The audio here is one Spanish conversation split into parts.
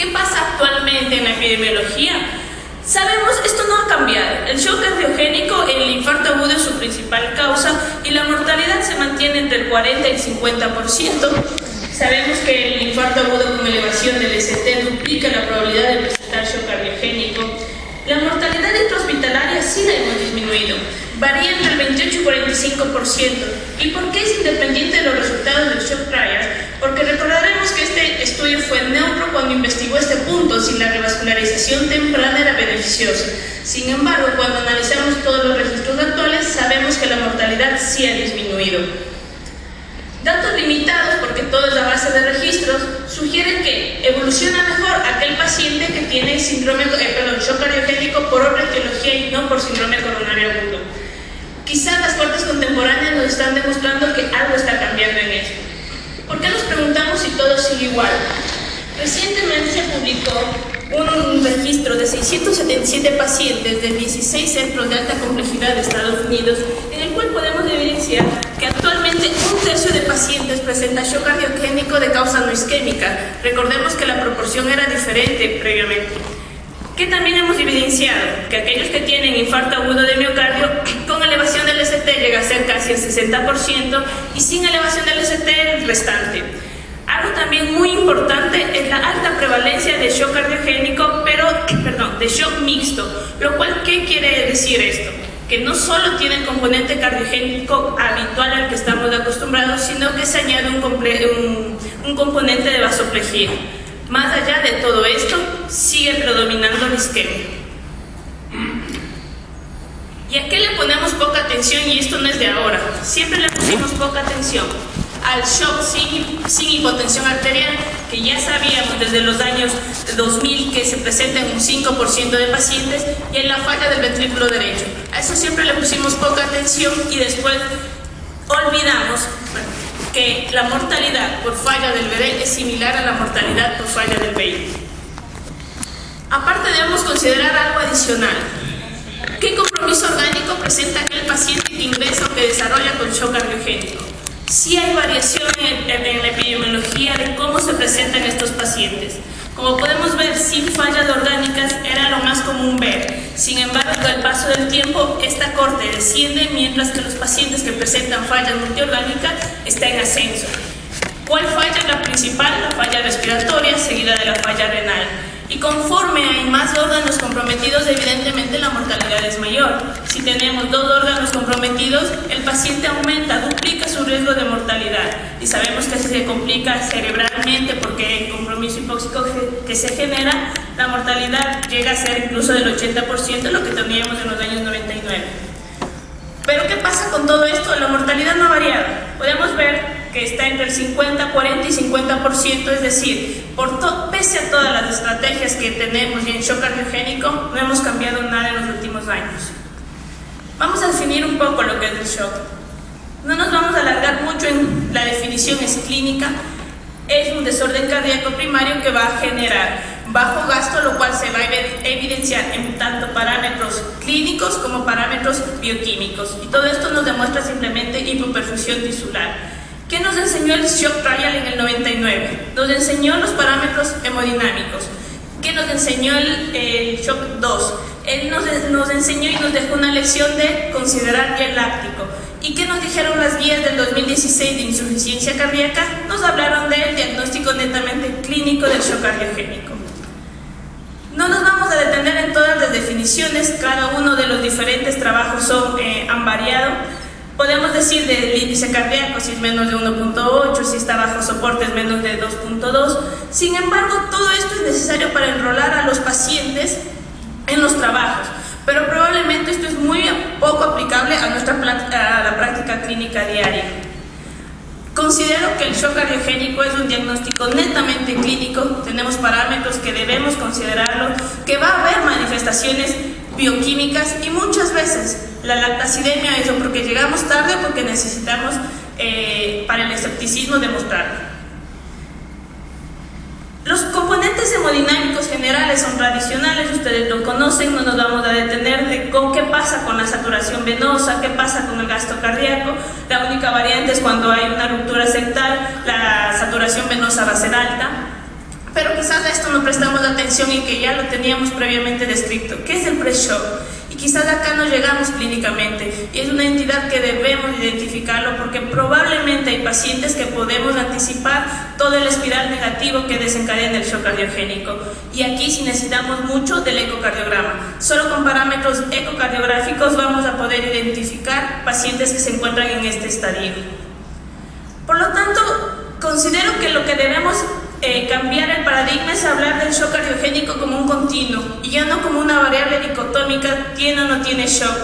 ¿Qué pasa actualmente en la epidemiología? Sabemos, esto no ha cambiado. El shock cardiogénico, el infarto agudo es su principal causa y la mortalidad se mantiene entre el 40 y el 50%. Sabemos que el infarto agudo con elevación del ST duplica la probabilidad de presentar shock cardiogénico. La mortalidad intrahospitalaria sí la hemos disminuido, varía entre el 28 y 45%. ¿Y por qué es independiente de los resultados del shock trial? Porque recordaremos que este estudio fue neutro cuando investigó este punto, si la revascularización temprana era beneficiosa. Sin embargo, cuando analizamos todos los registros actuales, sabemos que la mortalidad sí ha disminuido. Datos limitados, porque todo es a base de registros, sugieren que evoluciona mejor aquel paciente que tiene shock cardiogénico por otra etiología y no por síndrome coronario agudo. Quizás las fuentes contemporáneas nos están demostrando que algo está cambiando en esto. ¿Por qué nos preguntamos si todo sigue igual? Recientemente se publicó un registro de 677 pacientes de 16 centros de alta complejidad de Estados Unidos, en el cual podemos evidenciar que actualmente un tercio de pacientes presenta shock cardiogénico de causa no isquémica. Recordemos que la proporción era diferente previamente. Que también hemos evidenciado que aquellos que tienen infarto agudo de miocardio con elevación del ST llega a ser casi el 60% y sin elevación del ST el restante. Algo también muy importante es la alta prevalencia de shock cardiogénico, de shock mixto, lo cual, ¿qué quiere decir esto? Que no solo tiene el componente cardiogénico habitual al que estamos acostumbrados, sino que se añade un componente de vasoplejía. Más allá de todo esto, sigue predominando la isquemia. ¿Y a qué le ponemos poca atención? Y esto no es de ahora, siempre le pusimos poca atención al shock sin hipotensión arterial, que ya sabíamos desde los años 2000 que se presenta en un 5% de pacientes, y en la falla del ventrículo derecho. A eso siempre le pusimos poca atención y después olvidamos que la mortalidad por falla del VD es similar a la mortalidad por falla del VI. Aparte debemos considerar algo adicional. ¿Qué compromiso orgánico presenta aquel paciente que ingresa o que desarrolla con shock cardiogénico? Sí hay variación en la epidemiología de cómo se presentan estos pacientes. Como podemos ver, sin fallas orgánicas era lo más común ver. Sin embargo, con el paso del tiempo, esta corte desciende, mientras que los pacientes que presentan fallas multiorgánicas están en ascenso. ¿Cuál falla es la principal? La falla respiratoria, seguida de la falla renal. Y conforme hay más órganos comprometidos, evidentemente la mortalidad es mayor. Si tenemos 2 órganos comprometidos, el paciente duplica su riesgo de mortalidad. Y sabemos que se complica cerebralmente porque el compromiso hipóxico que se genera, la mortalidad llega a ser incluso del 80%, lo que teníamos en los años 99. Pero ¿qué pasa con todo esto? La mortalidad no ha variado. Podemos ver que está entre el 50, 40 y 50%, es decir, pese a todas las estrategias que tenemos y en shock cardiogénico, no hemos cambiado nada en los últimos años. Vamos a definir un poco lo que es el shock. No nos vamos a alargar mucho en la definición, es clínica. Es un desorden cardíaco primario que va a generar bajo gasto, lo cual se va a evidenciar en tanto parámetros clínicos como parámetros bioquímicos. Y todo esto nos demuestra simplemente hipoperfusión tisular. ¿Qué nos enseñó el shock trial en el 99? Nos enseñó los parámetros hemodinámicos. ¿Qué nos enseñó el shock 2? Él nos enseñó y nos dejó una lección de considerar el láctico. ¿Y qué nos dijeron las guías del 2016 de insuficiencia cardíaca? Nos hablaron del diagnóstico netamente clínico del shock cardiogénico. No nos vamos a detener en todas las definiciones, cada uno de los diferentes trabajos han variado. Podemos decir del índice cardíaco si es menos de 1.8, si está bajo soporte es menos de 2.2. Sin embargo, todo esto es necesario para enrolar a los pacientes en los trabajos, pero probablemente esto es muy poco aplicable a la práctica clínica diaria. Considero que el shock cardiogénico es un diagnóstico netamente clínico, tenemos parámetros que debemos considerarlo, que va a haber manifestaciones bioquímicas y muchas veces la lactacidemia es o porque llegamos tarde o porque necesitamos para el escepticismo demostrarlo. Los componentes hemodinámicos generales son tradicionales, ustedes lo conocen, no nos vamos a detener de qué pasa con la saturación venosa, qué pasa con el gasto cardíaco. La única variante es cuando hay una ruptura septal, la saturación venosa va a ser alta, pero quizás esto esto no prestamos atención y que ya lo teníamos previamente descrito. ¿Qué es el pre-shock? Y quizás acá no llegamos clínicamente, y es una entidad que debemos identificarlo porque probablemente hay pacientes que podemos anticipar todo el espiral negativo que desencadena el shock cardiogénico. Y aquí sí necesitamos mucho del ecocardiograma. Solo con parámetros ecocardiográficos vamos a poder identificar pacientes que se encuentran en este estadio. Por lo tanto, considero que lo que debemos cambiar el paradigma es hablar del shock cardiogénico como un continuo y ya no como una variable dicotómica, tiene o no tiene shock.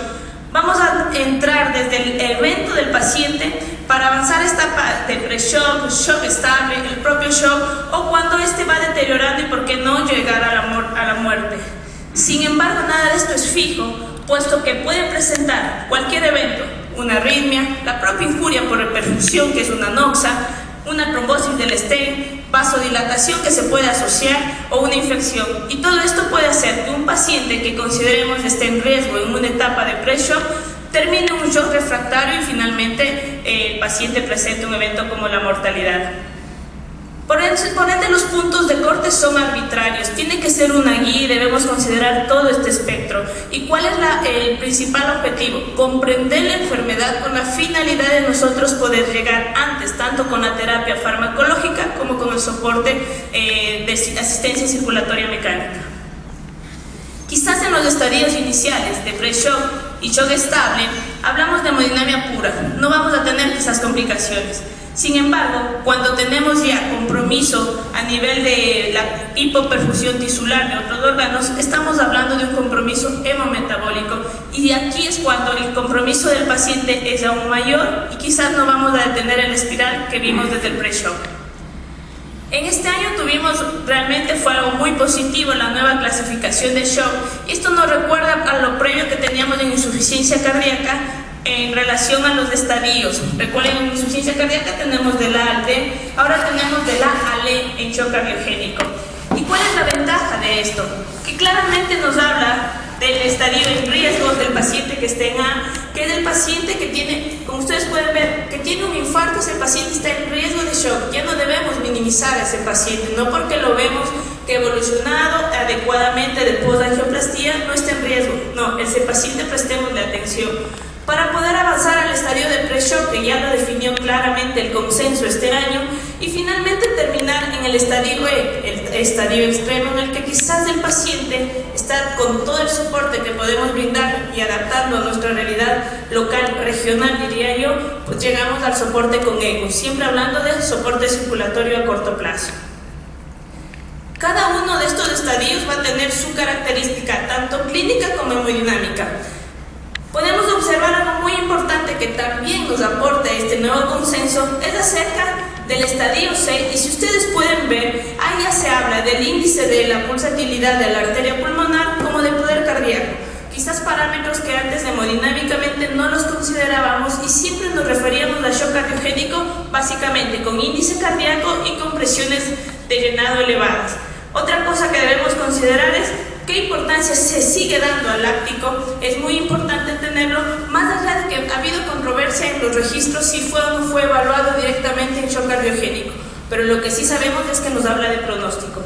Vamos a entrar desde el evento del paciente para avanzar esta etapa de pre-shock, shock estable, el propio shock o cuando este va deteriorando y por qué no llegar a la muerte. Sin embargo, nada de esto es fijo, puesto que puede presentar cualquier evento, una arritmia, la propia injuria por reperfusión, que es una anoxa, una trombosis del stent, vasodilatación que se puede asociar o una infección. Y todo esto puede hacer que un paciente que consideremos esté en riesgo en una etapa de pre-shock termine un shock refractario y finalmente el paciente presente un evento como la mortalidad. Por ende, los puntos de corte son arbitrarios, tiene que ser una guía y debemos considerar todo este espectro. ¿Y cuál es el principal objetivo? Comprender la enfermedad con la finalidad de nosotros poder llegar antes, tanto con la terapia farmacológica como con el soporte de asistencia circulatoria mecánica. Quizás en los estadios iniciales de pre-shock y shock estable hablamos de hemodinamia pura, no vamos a tener quizás complicaciones. Sin embargo, cuando tenemos ya compromiso a nivel de la hipoperfusión tisular de otros órganos, estamos hablando de un compromiso hemometabólico y de aquí es cuando el compromiso del paciente es aún mayor y quizás no vamos a detener el espiral que vimos desde el pre-shock. En este año realmente fue algo muy positivo la nueva clasificación de shock. Esto nos recuerda a lo previo que teníamos en insuficiencia cardíaca en relación a los estadios. Recuerden, en insuficiencia cardíaca tenemos del A al D, ahora tenemos del A al E en shock cardiogénico. ¿Y cuál es la ventaja de esto? Que claramente nos habla del estadio en riesgo del paciente que esté en A, que es el paciente que tiene, como ustedes pueden ver, que tiene un infarto, ese paciente está en riesgo de shock. Ya no debemos minimizar a ese paciente, no porque lo vemos que evolucionado adecuadamente de post-angioplastía no está en riesgo, no, ese paciente prestémosle atención. Para poder avanzar al estadio de pre-shock, que ya lo definió claramente el consenso este año, y finalmente terminar en el estadio E, el estadio extremo, en el que quizás el paciente está con todo el soporte que podemos brindar y adaptando a nuestra realidad local, regional, diría yo, pues llegamos al soporte con ECMO, siempre hablando de soporte circulatorio a corto plazo. Cada uno de estos estadios va a tener su característica, tanto clínica como hemodinámica. Podemos observar algo muy importante que también nos aporta este nuevo consenso, es acerca del estadio 6, y si ustedes pueden ver, ahí ya se habla del índice de la pulsatilidad de la arteria pulmonar como de poder cardíaco. Quizás parámetros que antes hemodinámicamente no los considerábamos y siempre nos referíamos al shock cardiogénico básicamente con índice cardíaco y con presiones de llenado elevadas. Otra cosa que debemos considerar es qué importancia se sigue dando al láctico. Es muy importante tenerlo, más allá de que ha habido controversia en los registros si fue o no fue evaluado directamente en shock cardiogénico, pero lo que sí sabemos es que nos habla de pronóstico.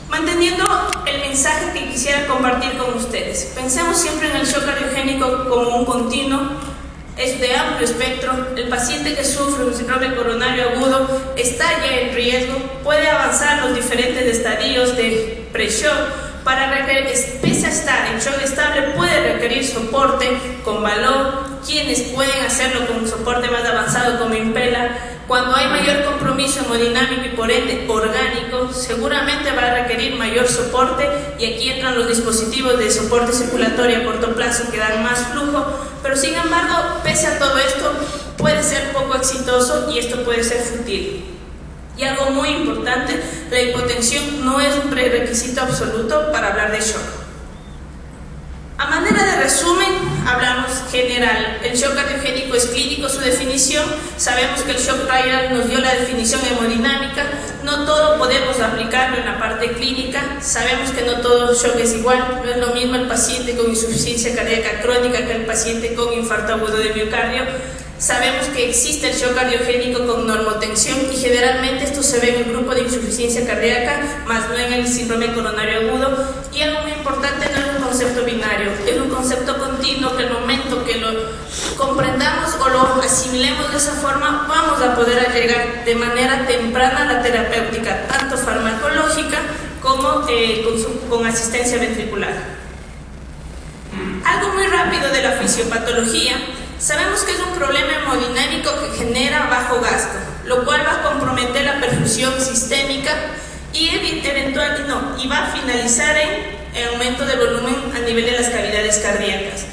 Manteniendo el mensaje que quisiera compartir con ustedes, pensemos siempre en el shock cardiogénico como un continuo. Es de amplio espectro, el paciente que sufre un síndrome coronario agudo está ya en riesgo, puede avanzar los diferentes estadios de pre-shock, pese a estar en shock estable puede requerir soporte con valor, quienes pueden hacerlo con un soporte más avanzado como Impella. Cuando hay mayor compromiso hemodinámico y por ende orgánico, seguramente va a requerir mayor soporte y aquí entran los dispositivos de soporte circulatorio a corto plazo que dan más flujo, pero sin embargo, pese a todo esto, puede ser poco exitoso y esto puede ser fútil. Y algo muy importante, la hipotensión no es un prerequisito absoluto para hablar de shock. A manera de resumen, hablamos general. El shock cardiogénico es clínico, su definición. Sabemos que el shock trial nos dio la definición hemodinámica. No todo podemos aplicarlo en la parte clínica. Sabemos que no todo shock es igual. No es lo mismo el paciente con insuficiencia cardíaca crónica que el paciente con infarto agudo de miocardio. Sabemos que existe el shock cardiogénico con normotensión y generalmente esto se ve en el grupo de insuficiencia cardíaca, más no en el síndrome coronario agudo. Y algo muy importante, no es un concepto binario, es un concepto continuo que el momento que lo comprendamos o lo asimilemos de esa forma, vamos a poder llegar de manera temprana a la terapéutica, tanto farmacológica como con asistencia ventricular. Algo muy rápido de la fisiopatología. Sabemos que es un problema hemodinámico que genera bajo gasto, lo cual va a comprometer la perfusión sistémica y va a finalizar en aumento de volumen a nivel de las cavidades cardíacas.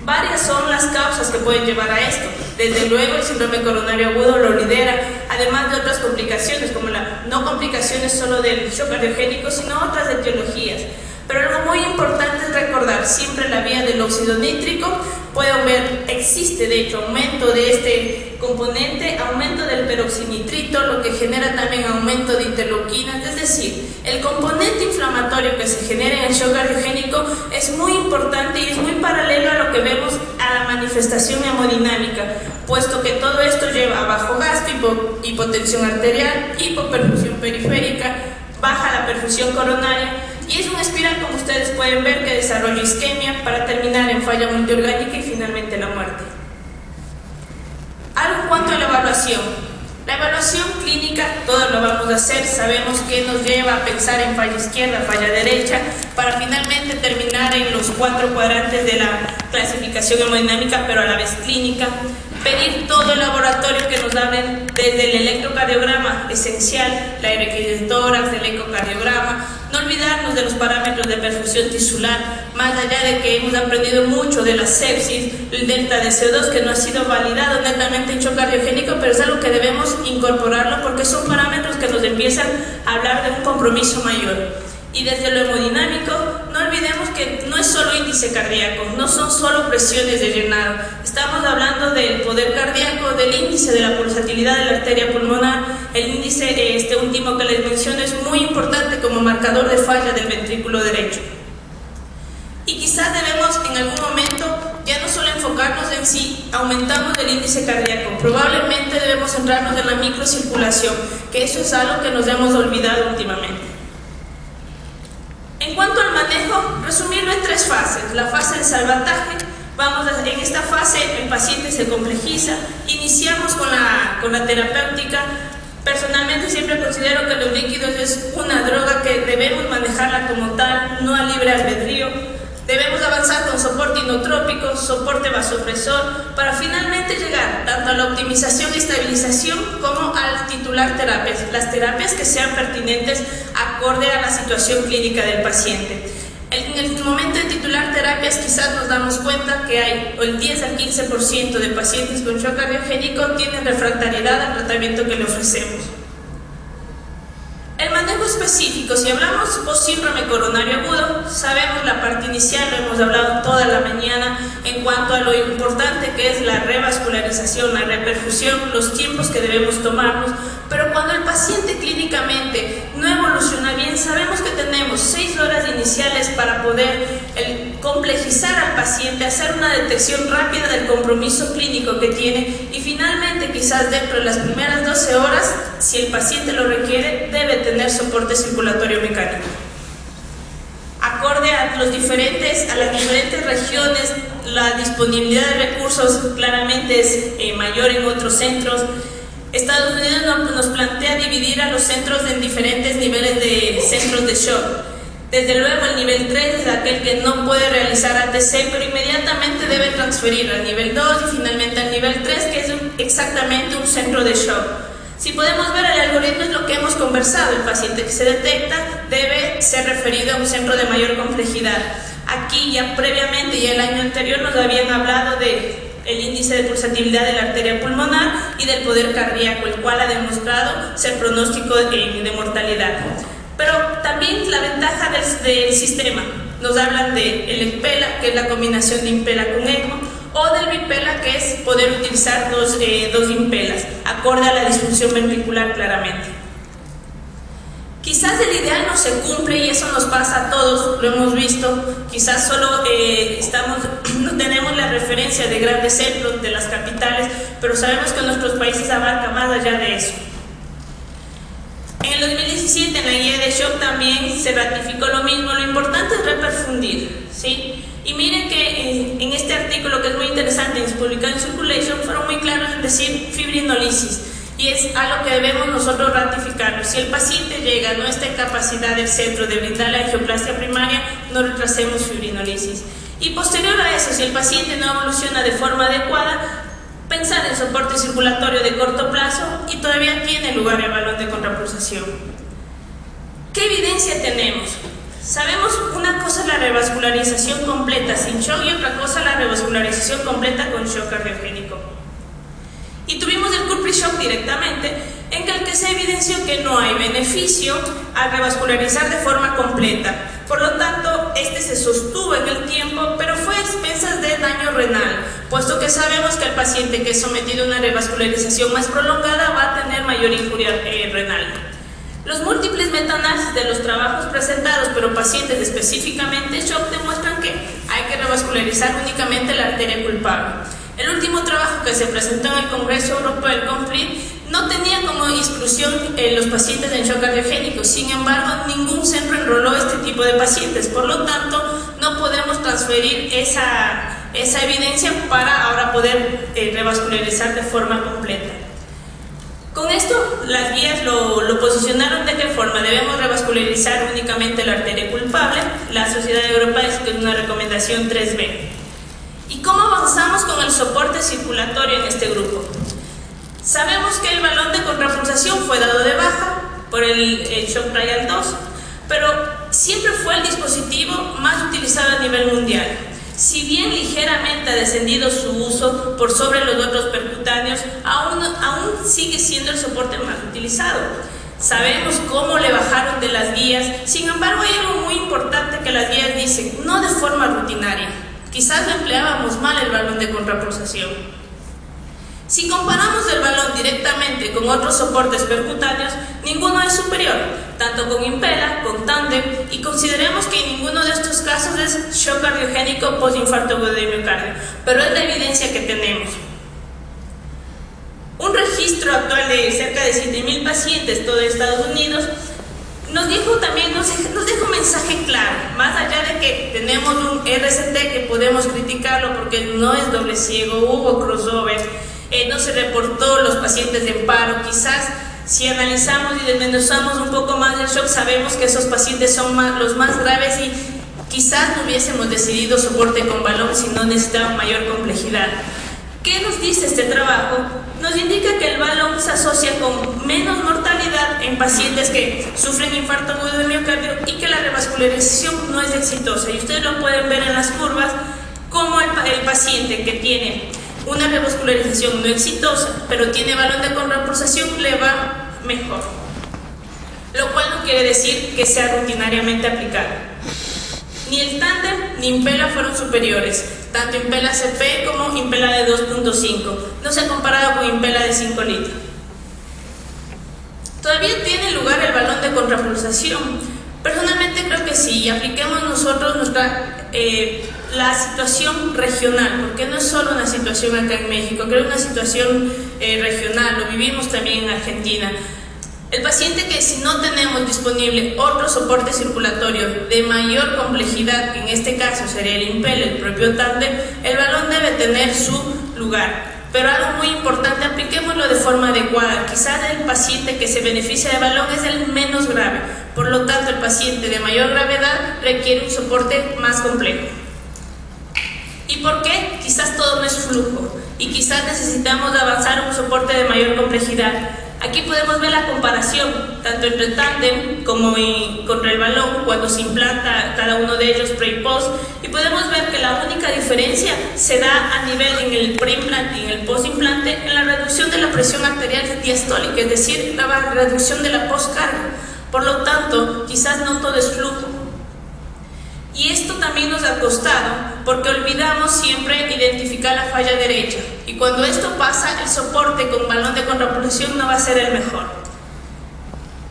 Varias son las causas que pueden llevar a esto. Desde luego el síndrome coronario agudo lo lidera, además de otras complicaciones como no complicaciones solo del shock cardiogénico, sino otras etiologías. Pero algo muy importante es recordar siempre la vía del óxido nítrico. Pueden ver, existe de hecho aumento de este componente, aumento del peroxinitrito, lo que genera también aumento de interleuquinas. Es decir, el componente inflamatorio que se genera en el shock cardiogénico es muy importante y es muy paralelo a lo que vemos a la manifestación hemodinámica, puesto que todo esto lleva a bajo gasto, hipotensión arterial, hipoperfusión periférica, baja la perfusión coronaria. Y es una espiral, como ustedes pueden ver, que desarrolla isquemia para terminar en falla multiorgánica y finalmente la muerte. Algo en cuanto a la evaluación. La evaluación clínica, todo lo vamos a hacer, sabemos que nos lleva a pensar en falla izquierda, falla derecha, para finalmente terminar en los 4 cuadrantes de la clasificación hemodinámica, pero a la vez clínica. Pedir todo el laboratorio que nos hablen, desde el electrocardiograma esencial, la RX de tórax, el ecocardiograma. No olvidarnos de los parámetros de perfusión tisular, más allá de que hemos aprendido mucho de la sepsis, el delta de CO2, que no ha sido validado netamente en shock cardiogénico, pero es algo que debemos incorporarlo porque son parámetros que nos empiezan a hablar de un compromiso mayor. Y desde lo hemodinámico, no olvidemos que no es solo índice cardíaco, no son solo presiones de llenado. Estamos hablando del poder cardíaco, del índice de la pulsatilidad de la arteria pulmonar. El índice, este último que les menciono, es muy importante como marcador de falla del ventrículo derecho. Y quizás debemos en algún momento ya no solo enfocarnos en si aumentamos el índice cardíaco, probablemente debemos centrarnos en la microcirculación, que eso es algo que nos hemos olvidado últimamente. En cuanto al manejo, resumirlo en 3 fases. La fase de salvataje, en esta fase el paciente se complejiza, iniciamos con la terapéutica. Personalmente siempre considero que los líquidos es una droga que debemos manejarla como tal, no a libre albedrío. Debemos avanzar con soporte inotrópico, soporte vasopresor, para finalmente llegar tanto a la optimización y estabilización como al titular terapias, las terapias que sean pertinentes acorde a la situación clínica del paciente. En el momento de titular terapias quizás nos damos cuenta que hay el 10 al 15% de pacientes con shock cardiogénico tienen refractariedad al tratamiento que le ofrecemos. El manejo específico, si hablamos post-síndrome coronario agudo, sabemos la parte inicial, lo hemos hablado toda la mañana en cuanto a lo importante que es la revascularización, la reperfusión, los tiempos que debemos tomarnos, pero cuando el paciente clínicamente no evoluciona bien, sabemos que tenemos 6 horas iniciales para poder complejizar al paciente, hacer una detección rápida del compromiso clínico que tiene y finalmente quizás dentro de las primeras 12 horas, si el paciente lo requiere, debe tener soporte circulatorio mecánico. Acorde a las diferentes regiones, la disponibilidad de recursos claramente es mayor en otros centros. Estados Unidos nos plantea dividir a los centros en diferentes niveles de centros de shock. Desde luego el nivel 3 es aquel que no puede realizar ATC, pero inmediatamente debe transferir al nivel 2 y finalmente al nivel 3, que es exactamente un centro de shock. Si podemos ver, el algoritmo es lo que hemos conversado. El paciente que se detecta debe ser referido a un centro de mayor complejidad. Aquí ya previamente, ya el año anterior, nos habían hablado del índice de pulsatividad de la arteria pulmonar y del poder cardíaco, el cual ha demostrado ser pronóstico de mortalidad. Pero también la ventaja del sistema. Nos hablan del Impela, que es la combinación de Impela con ECMO, o del Bipela, que es poder utilizar dos Impelas, acorde a la disfunción ventricular claramente. Quizás el ideal no se cumple y eso nos pasa a todos, lo hemos visto, quizás solo ejemplo, tenemos la referencia de grandes centros de las capitales, pero sabemos que nuestros países abarcan más allá de eso. En el 2017, en la guía de shock también se ratificó lo mismo. Lo importante es reperfundir, ¿sí? Y miren que en este artículo, que es muy interesante, publicado en Circulation, fueron muy claros en decir fibrinolisis. Y es algo que debemos nosotros ratificarlo. Si el paciente llega a nuestra capacidad del centro de brindar la angioplastia primaria, no retrasemos fibrinolisis. Y posterior a eso, si el paciente no evoluciona de forma adecuada, pensar en soporte circulatorio de corto plazo y todavía tiene lugar el balón de contrapulsación. ¿Qué evidencia tenemos? Sabemos una cosa es la revascularización completa sin shock y otra cosa la revascularización completa con shock cardiogénico. Y tuvimos el Curpri shock directamente, en el que se evidenció que no hay beneficio al revascularizar de forma completa. Por lo tanto, este se sostuvo en el tiempo, pero fue a expensas de daño renal, puesto que sabemos que el paciente que es sometido a una revascularización más prolongada va a tener mayor injuria renal. Los múltiples metaanálisis de los trabajos presentados, pero pacientes específicamente shock, demuestran que hay que revascularizar únicamente la arteria culpable. El último trabajo que se presentó en el Congreso Europeo, el CONFLICT, no tenía como exclusión los pacientes en shock cardiogénico. Sin embargo, ningún centro enroló este tipo de pacientes. Por lo tanto, no podemos transferir esa evidencia para ahora poder revascularizar de forma completa. Con esto, las guías lo posicionaron de qué forma debemos revascularizar únicamente la arteria culpable. La Sociedad Europea dice que es una recomendación 3B. ¿Y cómo avanzamos con el soporte circulatorio en este grupo? Sabemos que el balón de contrapulsación fue dado de baja por el Shock Trial 2, pero siempre fue el dispositivo más utilizado a nivel mundial. Si bien ligeramente ha descendido su uso por sobre los otros percutáneos, aún sigue siendo el soporte más utilizado. Sabemos cómo le bajaron de las guías. Sin embargo, hay algo muy importante que las guías dicen, no de forma rutinaria. Quizás lo empleábamos mal el balón de contrapulsación. Si comparamos el balón directamente con otros soportes percutáneos, ninguno es superior, tanto con Impella, con Tandem, y consideremos que en ninguno de estos casos es shock cardiogénico postinfarto agudo de miocardio, pero es la evidencia que tenemos. Un registro actual de cerca de 7.000 pacientes, todo Estados Unidos, nos deja un mensaje claro, más allá de que tenemos un RCT que podemos criticarlo porque no es doble ciego, hubo crossover, no se reportó los pacientes en paro. Quizás si analizamos y desmenuzamos un poco más del shock, sabemos que esos pacientes son los más graves y quizás no hubiésemos decidido soporte con balón si no necesitaban mayor complejidad. ¿Qué nos dice este trabajo? Nos indica que el balón se asocia con menos mortalidad en pacientes que sufren infarto agudo de miocardio y que la revascularización no es exitosa. Y ustedes lo pueden ver en las curvas, como el paciente que tiene una revascularización no exitosa, pero tiene balón de contrapulsación, le va mejor. Lo cual no quiere decir que sea rutinariamente aplicado. Ni el Tandem ni Impella fueron superiores, tanto Impella CP como Impella de 2.5. No se ha comparado con Impella de 5 litros. ¿Todavía tiene lugar el balón de contrapulsación? Personalmente creo que sí, y apliquemos nosotros la situación regional, porque no es solo una situación acá en México, creo que es una situación regional, lo vivimos también en Argentina. El paciente que si no tenemos disponible otro soporte circulatorio de mayor complejidad, que en este caso sería el Impella, el propio Tandem, el balón debe tener su lugar. Pero algo muy importante, apliquémoslo de forma adecuada. Quizás el paciente que se beneficia de balón es el menos grave, por lo tanto el paciente de mayor gravedad requiere un soporte más complejo. ¿Y por qué? Quizás todo no es flujo y quizás necesitamos avanzar a un soporte de mayor complejidad. Aquí podemos ver la comparación, tanto entre el Tandem como contra el balón, cuando se implanta cada uno de ellos pre y post, y podemos ver que la única diferencia se da a nivel en el preimplante y en el postimplante en la reducción de la presión arterial diastólica, es decir, la reducción de la postcarga. Por lo tanto, quizás no todo es flujo. Y esto también nos ha costado porque olvidamos siempre identificar la falla derecha, y cuando esto pasa, el soporte con balón de contrapulsación no va a ser el mejor.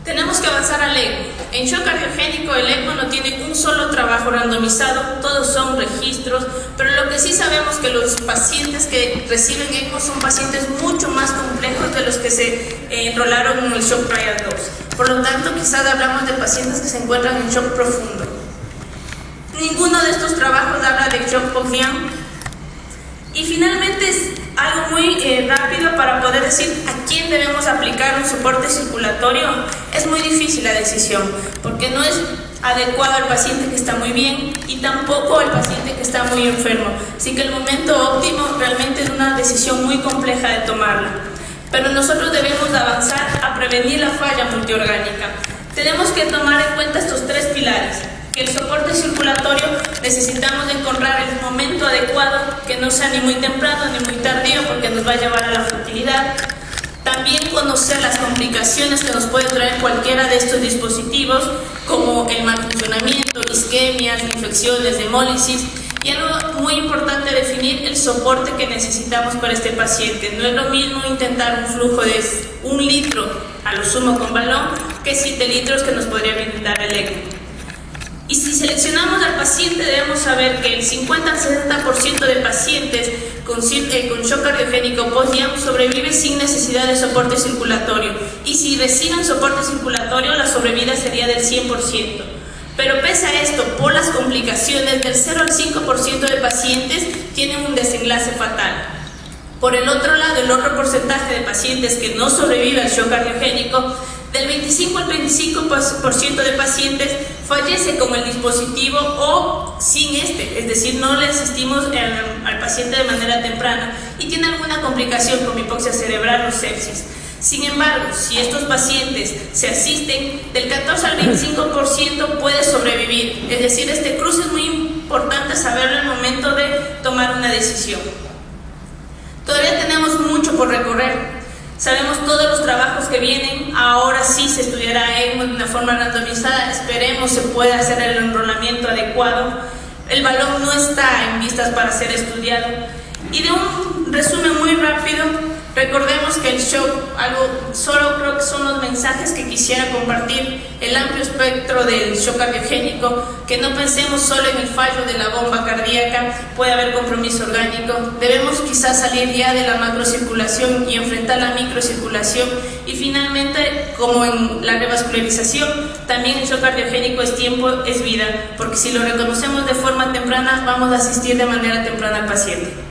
Tenemos que avanzar pasar al ECMO. En shock cardiogénico el ECMO no tiene un solo trabajo randomizado, todos son registros, pero lo que sí sabemos que los pacientes que reciben ECMO son pacientes mucho más complejos de los que se enrolaron en el shock trial 2. Por lo tanto, quizás hablamos de pacientes que se encuentran en shock profundo. Ninguno de estos trabajos habla de shock Poggian. Y finalmente es algo muy rápido para poder decir a quién debemos aplicar un soporte circulatorio. Es muy difícil la decisión, porque no es adecuado al paciente que está muy bien y tampoco al paciente que está muy enfermo. Así que el momento óptimo realmente es una decisión muy compleja de tomarla. Pero nosotros debemos avanzar a prevenir la falla multiorgánica. Tenemos que tomar en cuenta estos tres pilares. Que el soporte circulatorio necesitamos encontrar el momento adecuado, que no sea ni muy temprano ni muy tardío, porque nos va a llevar a la fertilidad. También conocer las complicaciones que nos puede traer cualquiera de estos dispositivos, como el mal funcionamiento, isquemias, infecciones, hemólisis. Y algo muy importante, definir el soporte que necesitamos para este paciente. No es lo mismo intentar un flujo de 1 litro a lo sumo con balón que 7 litros que nos podría brindar el ECMO. Y si seleccionamos al paciente, debemos saber que el 50 al 60% de pacientes con shock cardiogénico post-IAM sobrevive sin necesidad de soporte circulatorio. Y si reciben soporte circulatorio, la sobrevida sería del 100%. Pero pese a esto, por las complicaciones, del 0 al 5% de pacientes tienen un desenlace fatal. Por el otro lado, el otro porcentaje de pacientes que no sobreviven al shock cardiogénico, del 25 al 25% de pacientes fallece con el dispositivo o sin es decir, no le asistimos al paciente de manera temprana y tiene alguna complicación como hipoxia cerebral o sepsis. Sin embargo, si estos pacientes se asisten, del 14 al 25% puede sobrevivir. Es decir, este cruce es muy importante saberlo en el momento de tomar una decisión. Todavía tenemos mucho por recorrer. Sabemos todos los trabajos que vienen, ahora sí se estudiará ECMO de una forma randomizada, esperemos se pueda hacer el enrolamiento adecuado. El balón no está en vistas para ser estudiado. Y de un resumen muy rápido, recordemos que el shock, solo creo que son los mensajes que quisiera compartir, el amplio espectro del shock cardiogénico, que no pensemos solo en el fallo de la bomba cardíaca, puede haber compromiso orgánico, debemos quizás salir ya de la macrocirculación y enfrentar la microcirculación, y finalmente, como en la revascularización, también el shock cardiogénico es tiempo, es vida, porque si lo reconocemos de forma temprana, vamos a asistir de manera temprana al paciente.